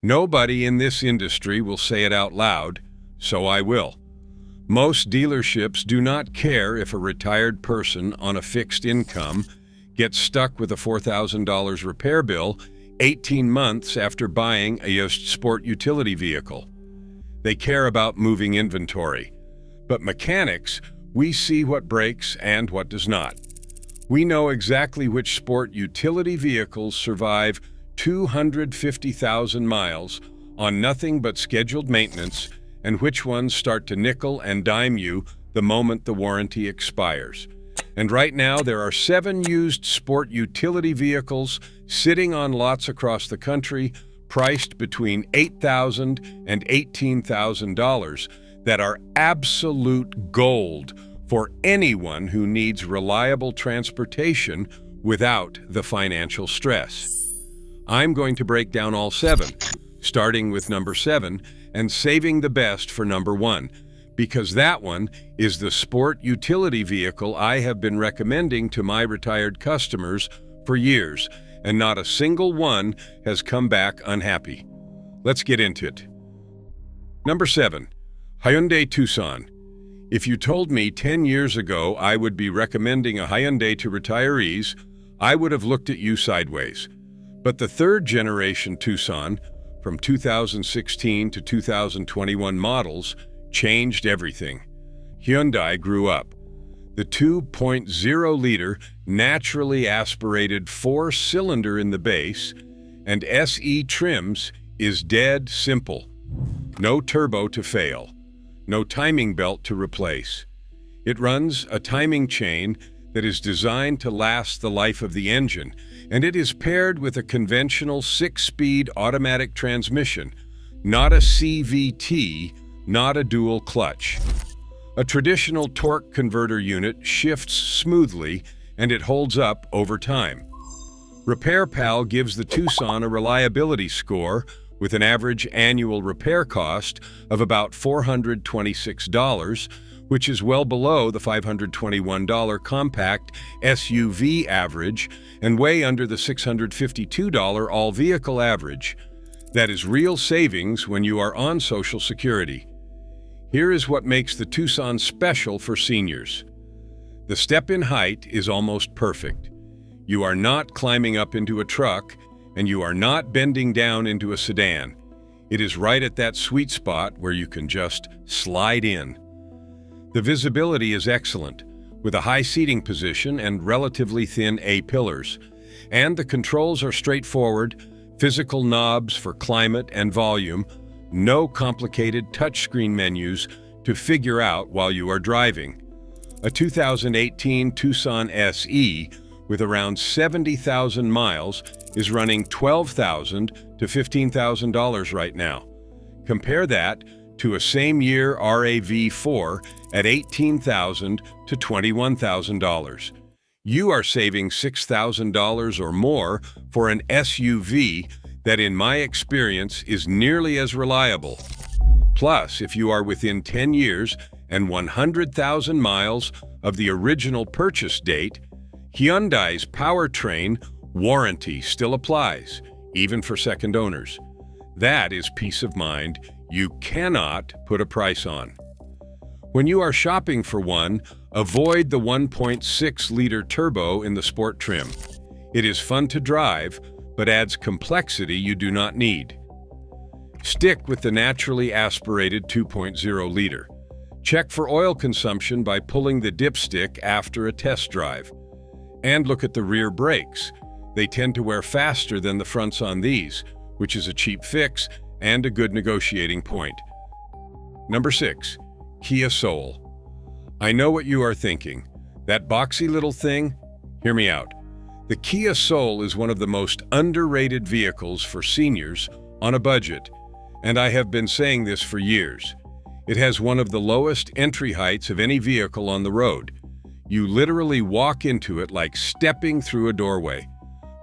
Nobody in this industry will say it out loud, so I will. Most dealerships do not care if a retired person on a fixed income gets stuck with a $4,000 repair bill 18 months after buying a used sport utility vehicle. They care about moving inventory. But mechanics, we see what breaks and what does not. We know exactly which sport utility vehicles survive 250,000 miles on nothing but scheduled maintenance and which ones start to nickel and dime you the moment the warranty expires. And right now, there are 7 used sport utility vehicles sitting on lots across the country, priced between $8,000 and $18,000, that are absolute gold for anyone who needs reliable transportation without the financial stress. I'm going to break down all 7, starting with number 7 and saving the best for number 1, because that one is the sport utility vehicle I have been recommending to my retired customers for years, and not a single one has come back unhappy. Let's get into it. Number 7, Hyundai Tucson. If you told me 10 years ago I would be recommending a Hyundai to retirees, I would have looked at you sideways. But the 3rd generation Tucson, from 2016 to 2021 models, changed everything. Hyundai grew up. The 2.0-liter naturally aspirated 4-cylinder in the base and SE trims is dead simple. No turbo to fail. No timing belt to replace. It runs a timing chain that is designed to last the life of the engine, and it is paired with a conventional 6-speed automatic transmission, not a CVT, not a dual clutch. A traditional torque converter unit shifts smoothly and it holds up over time. RepairPal gives the Tucson a reliability score with an average annual repair cost of about $426, which is well below the $521 compact SUV average and way under the $652 all-vehicle average. That is real savings when you are on Social Security. Here is what makes the Tucson special for seniors. The step in height is almost perfect. You are not climbing up into a truck, and you are not bending down into a sedan. It is right at that sweet spot where you can just slide in. The visibility is excellent, with a high seating position and relatively thin A-pillars. And the controls are straightforward, physical knobs for climate and volume, no complicated touchscreen menus to figure out while you are driving. A 2018 Tucson SE with around 70,000 miles is running $12,000 to $15,000 right now. Compare that to a same-year RAV4 at $18,000 to $21,000. You are saving $6,000 or more for an SUV that, in my experience, is nearly as reliable. Plus, if you are within 10 years and 100,000 miles of the original purchase date, Hyundai's powertrain warranty still applies, even for second owners. That is peace of mind you cannot put a price on. When you are shopping for one, avoid the 1.6-liter turbo in the sport trim. It is fun to drive, but adds complexity you do not need. Stick with the naturally aspirated 2.0-liter. Check for oil consumption by pulling the dipstick after a test drive. And look at the rear brakes. They tend to wear faster than the fronts on these, which is a cheap fix and a good negotiating point. Number 6, Kia Soul. I know what you are thinking. That boxy little thing? Hear me out. The Kia Soul is one of the most underrated vehicles for seniors on a budget, and I have been saying this for years. It has one of the lowest entry heights of any vehicle on the road. You literally walk into it like stepping through a doorway.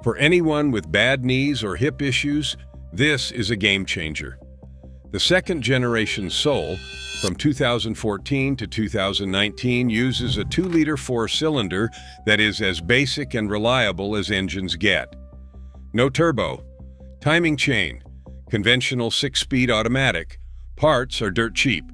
For anyone with bad knees or hip issues, this is a game changer. The second-generation Soul, from 2014 to 2019, uses a 2-liter 4-cylinder that is as basic and reliable as engines get. No turbo. Timing chain. conventional 6-speed automatic. Parts are dirt cheap.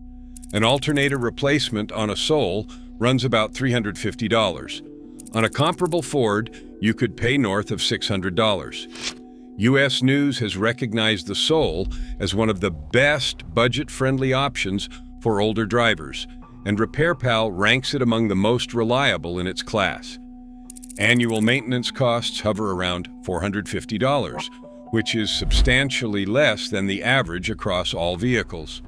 An alternator replacement on a Soul runs about $350. On a comparable Ford, you could pay north of $600. U.S. News has recognized the Soul as one of the best budget-friendly options for older drivers, and RepairPal ranks it among the most reliable in its class. Annual maintenance costs hover around $450, which is substantially less than the average across all vehicles.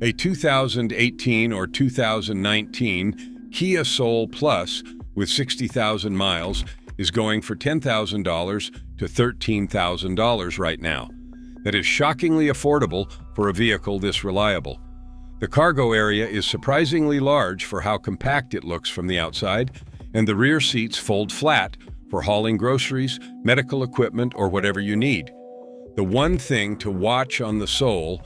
A 2018 or 2019 Kia Soul Plus with 60,000 miles is going for $10,000 to $13,000 right now. That is shockingly affordable for a vehicle this reliable. The cargo area is surprisingly large for how compact it looks from the outside, and the rear seats fold flat for hauling groceries, medical equipment, or whatever you need. The one thing to watch on the Soul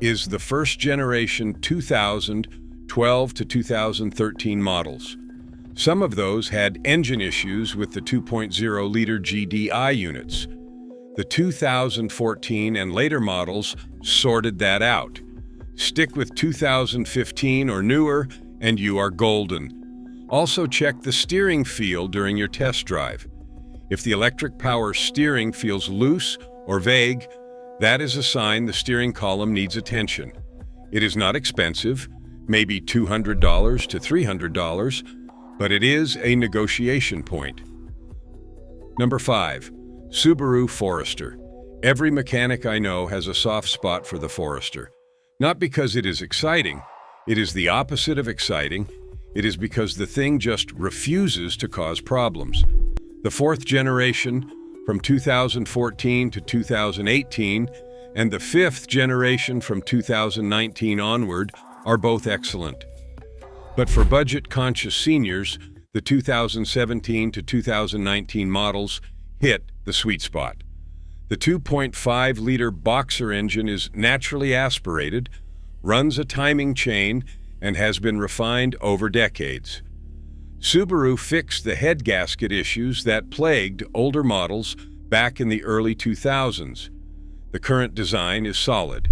is the first generation 2012 to 2013 models. Some of those had engine issues with the 2.0-liter GDI units. The 2014 and later models sorted that out. Stick with 2015 or newer, and you are golden. Also check the steering feel during your test drive. If the electric power steering feels loose or vague, that is a sign the steering column needs attention. It is not expensive, maybe $200 to $300, but it is a negotiation point. Number 5. Subaru Forester. Every mechanic I know has a soft spot for the Forester. Not because it is exciting, it is the opposite of exciting. It is because the thing just refuses to cause problems. The fourth generation, from 2014 to 2018, and the fifth generation from 2019 onward, are both excellent. But for budget-conscious seniors, the 2017 to 2019 models hit the sweet spot. The 2.5-liter Boxer engine is naturally aspirated, runs a timing chain, and has been refined over decades. Subaru fixed the head gasket issues that plagued older models back in the early 2000s. The current design is solid.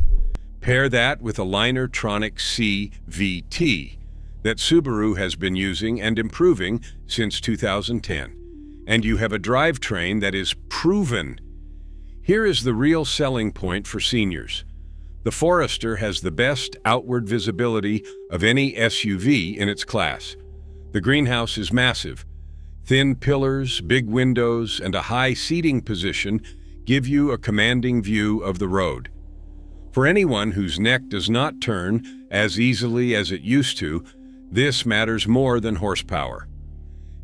Pair that with a Linertronic CVT that Subaru has been using and improving since 2010, and you have a drivetrain that is proven. Here is the real selling point for seniors. The Forester has the best outward visibility of any SUV in its class. The greenhouse is massive. Thin pillars, big windows, and a high seating position give you a commanding view of the road. For anyone whose neck does not turn as easily as it used to, this matters more than horsepower.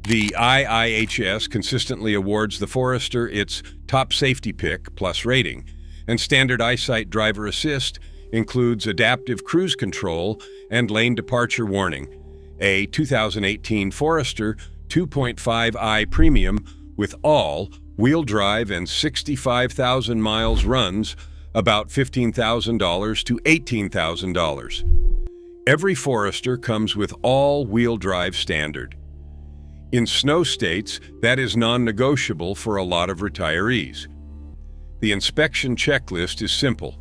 The IIHS consistently awards the Forester its top safety pick plus rating, and standard eyesight driver assist includes adaptive cruise control and lane departure warning. A 2018 Forester 2.5i Premium with all-wheel drive and 65,000 miles runs about $15,000 to $18,000. Every Forester comes with all-wheel drive standard. In snow states, that is non-negotiable for a lot of retirees. The inspection checklist is simple.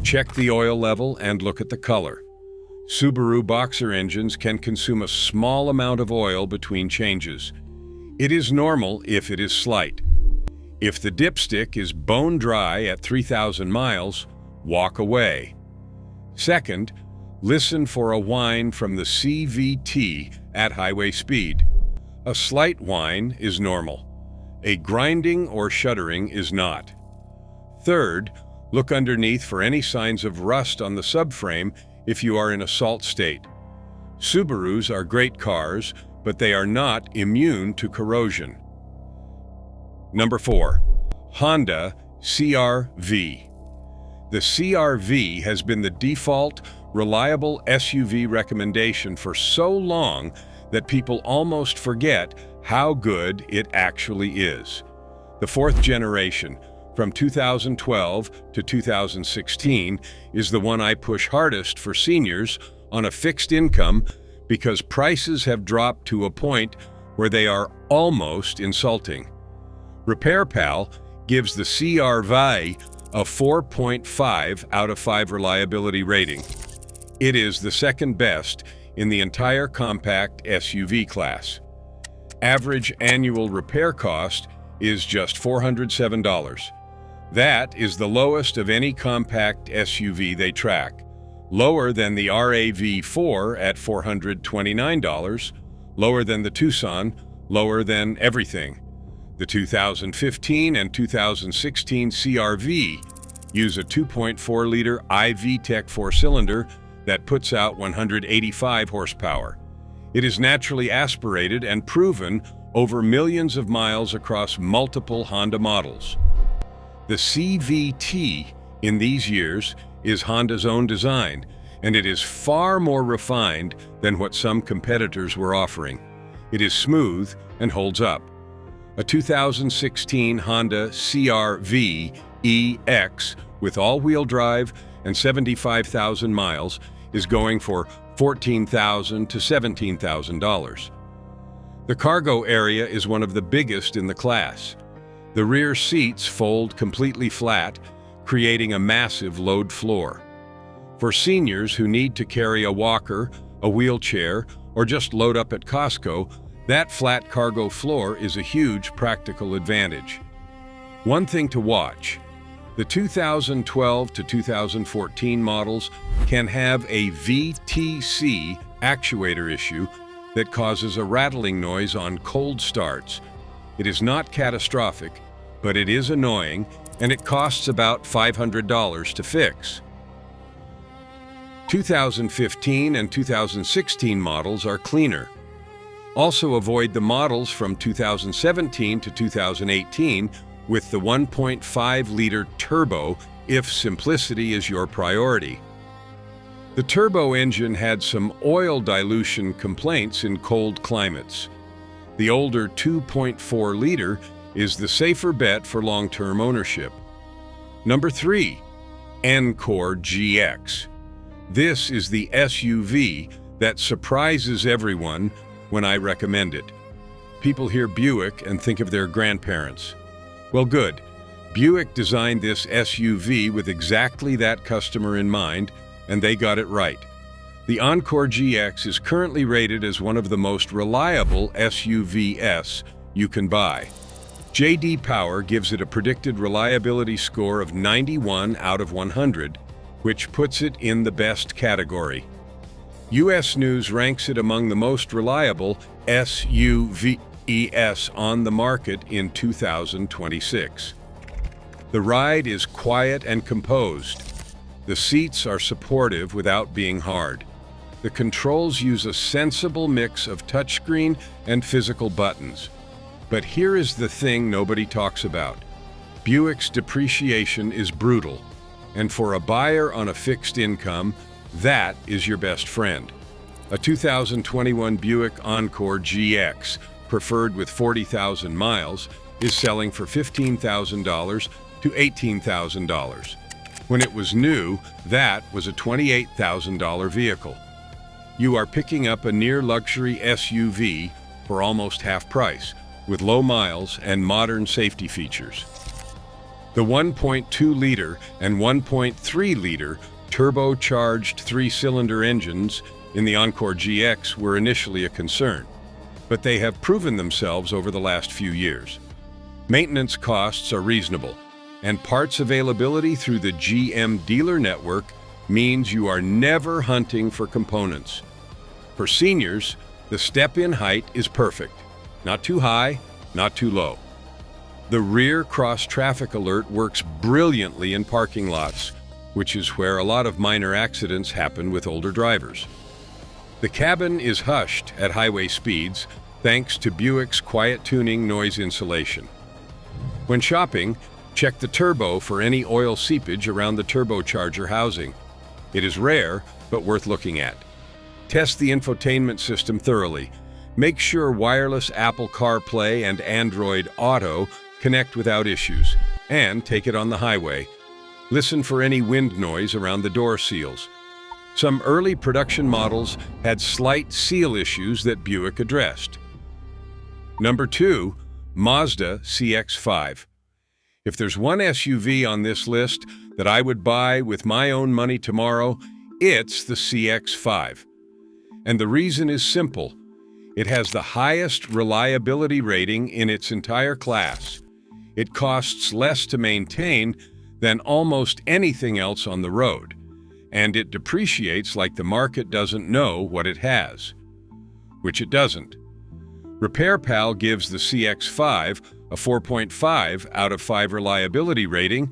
Check the oil level and look at the color. Subaru Boxer engines can consume a small amount of oil between changes. It is normal if it is slight. If the dipstick is bone dry at 3,000 miles, walk away. Second, listen for a whine from the CVT at highway speed. A slight whine is normal. A grinding or shuddering is not. Third, look underneath for any signs of rust on the subframe if you are in a salt state. Subarus are great cars, but they are not immune to corrosion. Number 4. Honda CR-V. The CR-V has been the default, reliable SUV recommendation for so long that people almost forget how good it actually is. The fourth generation, from 2012 to 2016, is the one I push hardest for seniors on a fixed income because prices have dropped to a point where they are almost insulting. RepairPal gives the CR-V a 4.5 out of 5 reliability rating. It is the second best in the entire compact SUV class. Average annual repair cost is just $407. That is the lowest of any compact SUV they track, lower than the RAV4 at $429, lower than the Tucson, lower than everything. The 2015 and 2016 CR-V use a 2.4-liter iVTEC four-cylinder that puts out 185 horsepower. It is naturally aspirated and proven over millions of miles across multiple Honda models. The CVT in these years is Honda's own design, and it is far more refined than what some competitors were offering. It is smooth and holds up. A 2016 Honda CR-V EX with all-wheel drive and 75,000 miles is going for $14,000 to $17,000. The cargo area is one of the biggest in the class. The rear seats fold completely flat, creating a massive load floor. For seniors who need to carry a walker, a wheelchair, or just load up at Costco, that flat cargo floor is a huge practical advantage. One thing to watch: the 2012 to 2014 models can have a VTC actuator issue that causes a rattling noise on cold starts. It is not catastrophic, but it is annoying, and it costs about $500 to fix. 2015 and 2016 models are cleaner. Also avoid the models from 2017 to 2018 with the 1.5-liter turbo if simplicity is your priority. The turbo engine had some oil dilution complaints in cold climates. The older 2.4-liter is the safer bet for long-term ownership. Number 3, Encore GX. This is the SUV that surprises everyone when I recommend it. People hear Buick and think of their grandparents. Well, good. Buick designed this SUV with exactly that customer in mind, and they got it right. The Encore GX is currently rated as one of the most reliable SUVs you can buy. J.D. Power gives it a predicted reliability score of 91 out of 100, which puts it in the best category. U.S. News ranks it among the most reliable SUVs on the market in 2026. The ride is quiet and composed. The seats are supportive without being hard. The controls use a sensible mix of touchscreen and physical buttons. But here is the thing nobody talks about. Buick's depreciation is brutal, and for a buyer on a fixed income, that is your best friend. A 2021 Buick Encore GX, preferred with 40,000 miles, is selling for $15,000 to $18,000. When it was new, that was a $28,000 vehicle. You are picking up a near-luxury SUV for almost half price, with low miles and modern safety features. The 1.2-liter and 1.3-liter turbocharged three-cylinder engines in the Encore GX were initially a concern, but they have proven themselves over the last few years. Maintenance costs are reasonable, and parts availability through the GM dealer network means you are never hunting for components. For seniors, the step-in height is perfect. Not too high, not too low. The rear cross-traffic alert works brilliantly in parking lots, which is where a lot of minor accidents happen with older drivers. The cabin is hushed at highway speeds thanks to Buick's quiet tuning noise insulation. When shopping, check the turbo for any oil seepage around the turbocharger housing. It is rare, but worth looking at. Test the infotainment system thoroughly. Make sure wireless Apple CarPlay and Android Auto connect without issues, and take it on the highway. Listen for any wind noise around the door seals. Some early production models had slight seal issues that Buick addressed. Number 2, Mazda CX-5. If there's one SUV on this list that I would buy with my own money tomorrow, it's the CX-5. And the reason is simple. It has the highest reliability rating in its entire class. It costs less to maintain than almost anything else on the road, and it depreciates like the market doesn't know what it has, which it doesn't. RepairPal gives the CX-5 a 4.5 out of 5 reliability rating,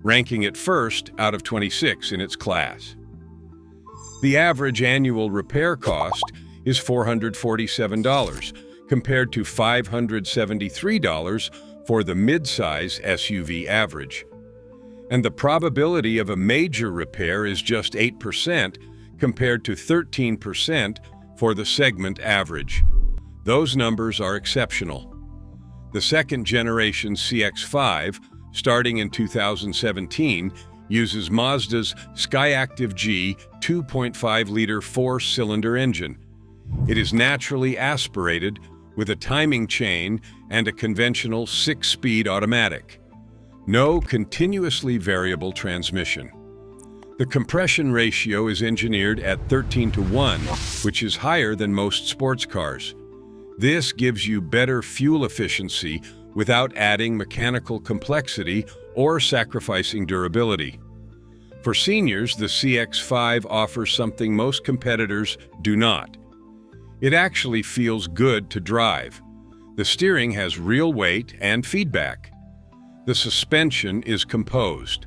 ranking it first out of 26 in its class. The average annual repair cost is $447, compared to $573 for the mid-size SUV average. And the probability of a major repair is just 8%, compared to 13% for the segment average. Those numbers are exceptional. The second-generation CX-5, starting in 2017, uses Mazda's Skyactiv G 2.5-liter four-cylinder engine. It is naturally aspirated with a timing chain and a conventional 6-speed automatic. No continuously variable transmission. The compression ratio is engineered at 13:1, which is higher than most sports cars. This gives you better fuel efficiency without adding mechanical complexity or sacrificing durability. For seniors, the CX-5 offers something most competitors do not. It actually feels good to drive. The steering has real weight and feedback. The suspension is composed.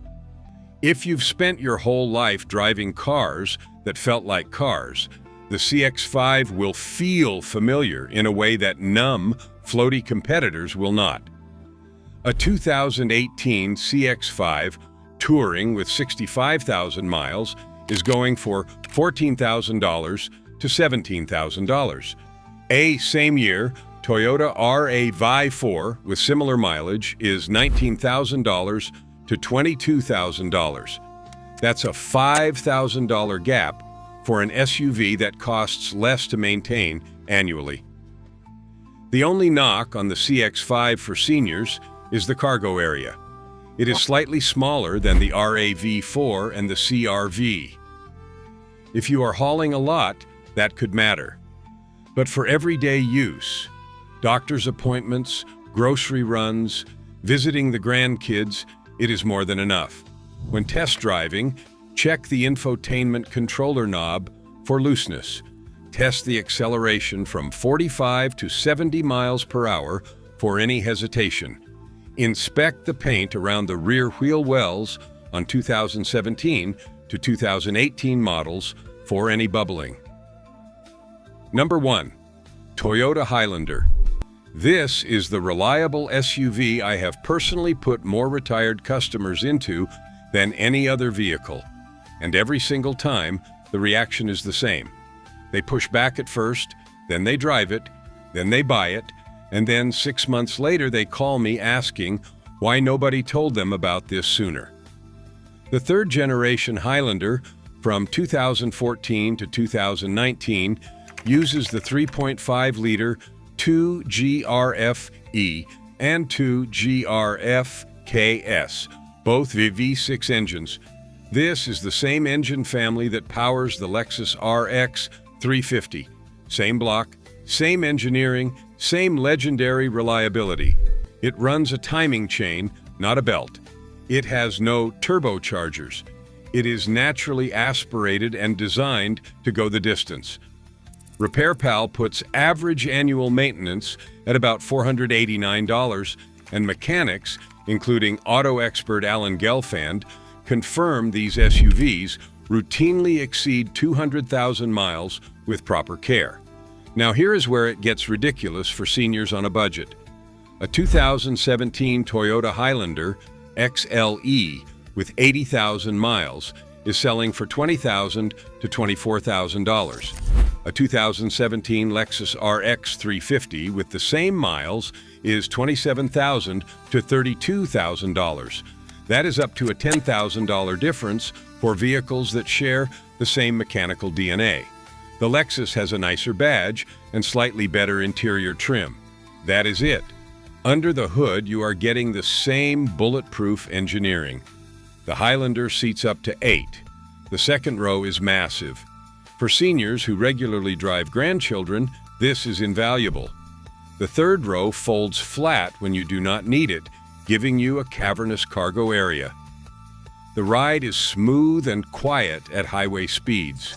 If you've spent your whole life driving cars that felt like cars, the CX-5 will feel familiar in a way that numb, floaty competitors will not. A 2018 CX-5 touring with 65,000 miles is going for $14,000 to $17,000. A same year Toyota RAV4 with similar mileage is $19,000 to $22,000. That's a $5,000 gap for an SUV that costs less to maintain annually. The only knock on the CX-5 for seniors is the cargo area. It is slightly smaller than the RAV4 and the CR-V. If you are hauling a lot, that could matter. But for everyday use, doctor's appointments, grocery runs, visiting the grandkids, it is more than enough. When test driving, check the infotainment controller knob for looseness. Test the acceleration from 45 to 70 miles per hour for any hesitation. Inspect the paint around the rear wheel wells on 2017 to 2018 models for any bubbling. Number 1. Toyota Highlander. This is the reliable SUV I have personally put more retired customers into than any other vehicle. And every single time, the reaction is the same. They push back at first, then they drive it, then they buy it, and then 6 months later they call me asking why nobody told them about this sooner. The third-generation Highlander from 2014 to 2019 uses the 3.5-liter 2GRFE and 2GRFKS, both V6 engines. This is the same engine family that powers the Lexus RX 350. Same block, same engineering, same legendary reliability. It runs a timing chain, not a belt. It has no turbochargers. It is naturally aspirated and designed to go the distance. RepairPal puts average annual maintenance at about $489, and mechanics, including auto expert Alan Gelfand, confirm these SUVs routinely exceed 200,000 miles with proper care. Now here is where it gets ridiculous for seniors on a budget. A 2017 Toyota Highlander XLE with 80,000 miles is selling for $20,000 to $24,000. A 2017 Lexus RX 350 with the same miles is $27,000 to $32,000. That is up to a $10,000 difference for vehicles that share the same mechanical DNA. The Lexus has a nicer badge and slightly better interior trim. That is it. Under the hood, you are getting the same bulletproof engineering. The Highlander seats up to 8. The second row is massive. For seniors who regularly drive grandchildren, this is invaluable. The third row folds flat when you do not need it, giving you a cavernous cargo area. The ride is smooth and quiet at highway speeds.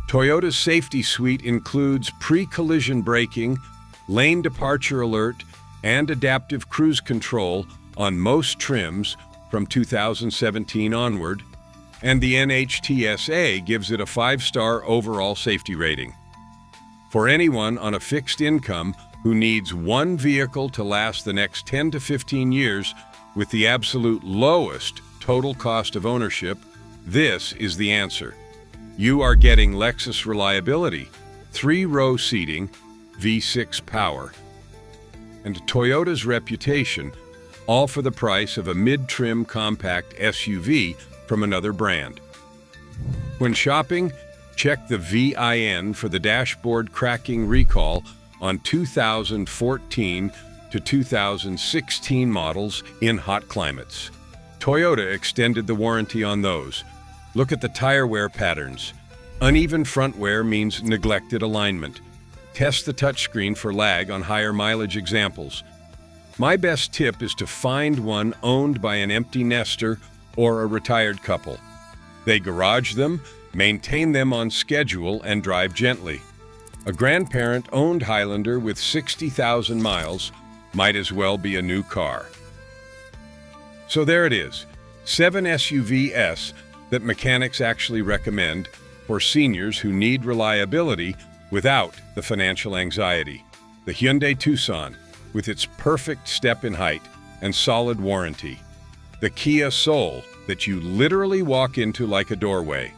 Toyota's safety suite includes pre-collision braking, lane departure alert, and adaptive cruise control on most trims from 2017 onward, and the NHTSA gives it a 5-star overall safety rating. For anyone on a fixed income who needs one vehicle to last the next 10 to 15 years with the absolute lowest total cost of ownership, this is the answer. You are getting Lexus reliability, 3-row seating, V6 power, and Toyota's reputation, all for the price of a mid-trim compact SUV from another brand. When shopping, check the VIN for the dashboard cracking recall on 2014 to 2016 models in hot climates. Toyota extended the warranty on those. Look at the tire wear patterns. Uneven front wear means neglected alignment. Test the touchscreen for lag on higher mileage examples. My best tip is to find one owned by an empty nester or a retired couple. They garage them, maintain them on schedule, and drive gently. A grandparent-owned Highlander with 60,000 miles might as well be a new car. So there it is, 7 SUVs that mechanics actually recommend for seniors who need reliability without the financial anxiety. The Hyundai Tucson, with its perfect step in height and solid warranty. The Kia Soul, that you literally walk into like a doorway.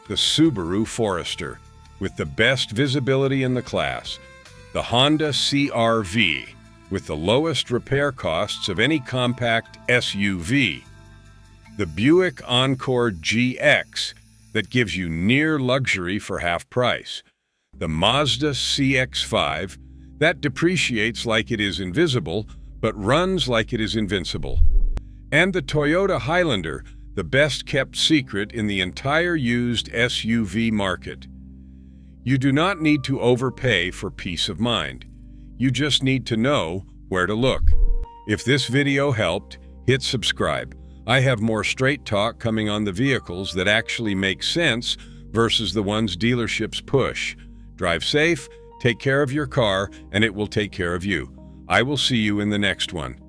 The Subaru Forester, with the best visibility in the class. The Honda CR-V, with the lowest repair costs of any compact SUV. The Buick Encore GX, that gives you near luxury for half price. The Mazda CX-5, that depreciates like it is invisible, but runs like it is invincible. And the Toyota Highlander, the best-kept secret in the entire used SUV market. You do not need to overpay for peace of mind. You just need to know where to look. If this video helped, hit subscribe. I have more straight talk coming on the vehicles that actually make sense versus the ones dealerships push. Drive safe, take care of your car, and it will take care of you. I will see you in the next one.